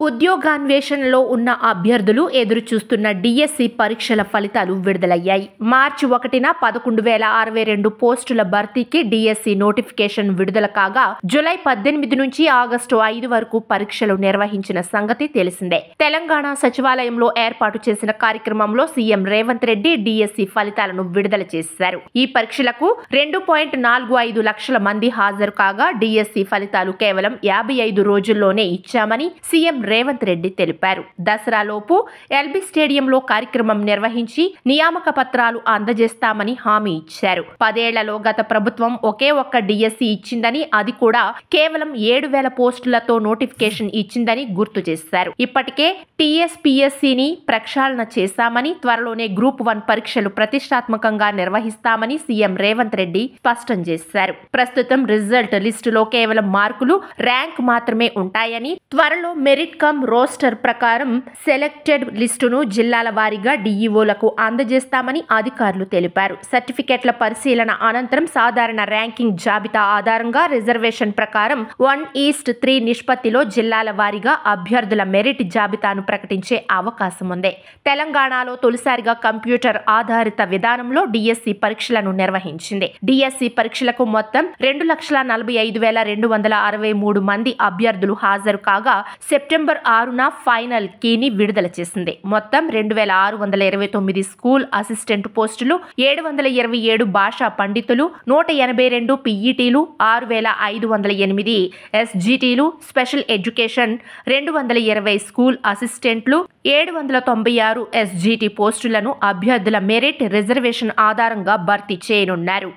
ఉద్యోగాన్వేషణలో ఉన్న అభ్యర్థులు ఎదురుచూస్తున్న డిఎస్సి పరీక్షల ఫలితాలు విడుదలయ్యాయి. మార్చి 1న 11,062 పోస్టుల భర్తీకి డిఎస్సి నోటిఫికేషన్ విడుదల కాగా, జూలై 18 నుంచి ఆగస్టు 5 వరకు పరీక్షలు నిర్వహించిన సంగతి తెలిసిందే. తెలంగాణ సచివాలయంలో ఏర్పాటు చేసిన కార్యక్రమంలో సీఎం రేవంత్ రెడ్డి డిఎస్సి ఫలితాలను విడుదల చేశారు. ఈ పరీక్షలకు 2.45 లక్షల మంది హాజరు కాగా, డిఎస్సి ఫలితాలు కేవలం 55 రోజుల్లోనే ఇచ్చామని సీఎం రేవంత్ రెడ్డి తెలిపారు. దసరాలోపు ఎల్బీ స్టేడియంలో కార్యక్రమం నిర్వహించి నియామక పత్రాలు అందజేస్తామని హామీ ఇచ్చారు. 10 ఏళ్లలో గత ప్రభుత్వం ఒకే ఒక్క డిఎస్సి ఇచ్చిందని, అది కూడా కేవలం 7,000 పోస్టులతో నోటిఫికేషన్ ఇచ్చిందని గుర్తు చేశారు. ఇప్పటికే టీఎస్పీఎస్సీని ప్రక్షాళన చేశామని, త్వరలోనే గ్రూప్ 1 పరీక్షలు ప్రతిష్టాత్మకంగా నిర్వహిస్తామని సీఎం రేవంత్ రెడ్డి స్పష్టం చేశారు. ప్రస్తుతం రిజల్ట్ లిస్టులో కేవలం మార్కులు, ర్యాంక్ మాత్రమే ఉంటాయని, త్వరలో మెరిట్ కమ్ రోస్టర్ ప్రకారం సెలెక్టెడ్ లిస్టును జిల్లాల వారీగా డీఈఓలకు అందజేస్తామని అధికారులు తెలిపారు. సర్టిఫికెట్ల పరిశీలన అనంతరం సాధారణ ర్యాంకింగ్ జాబితా ఆధారంగా రిజర్వేషన్ ప్రకారం 1:3 నిష్పత్తిలో జిల్లాల వారీగా అభ్యర్థుల మెరిట్ జాబితాను ప్రకటించే అవకాశం ఉంది. తెలంగాణలో తొలిసారిగా కంప్యూటర్ ఆధారిత విధానంలో డిఎస్సి పరీక్షలను నిర్వహించింది. డిఎస్సి పరీక్షలకు మొత్తం 2,45,263 మంది అభ్యర్థులు హాజరు కాగా, సెప్టెంబర్ 6న ఫైనల్ కీని విడుదల చేసింది. మొత్తం 2,629 స్కూల్ అసిస్టెంట్ పోస్టులు, 727 భాషా పండితులు, 182 పీఈటీలు, 6,508 ఎస్జీటీలు, స్పెషల్ ఎడ్యుకేషన్ 220 స్కూల్ అసిస్టెంట్లు, 796 ఎస్జీటీ పోస్టులను అభ్యర్థుల మెరిట్ రిజర్వేషన్ ఆధారంగా భర్తీ చేయనున్నారు.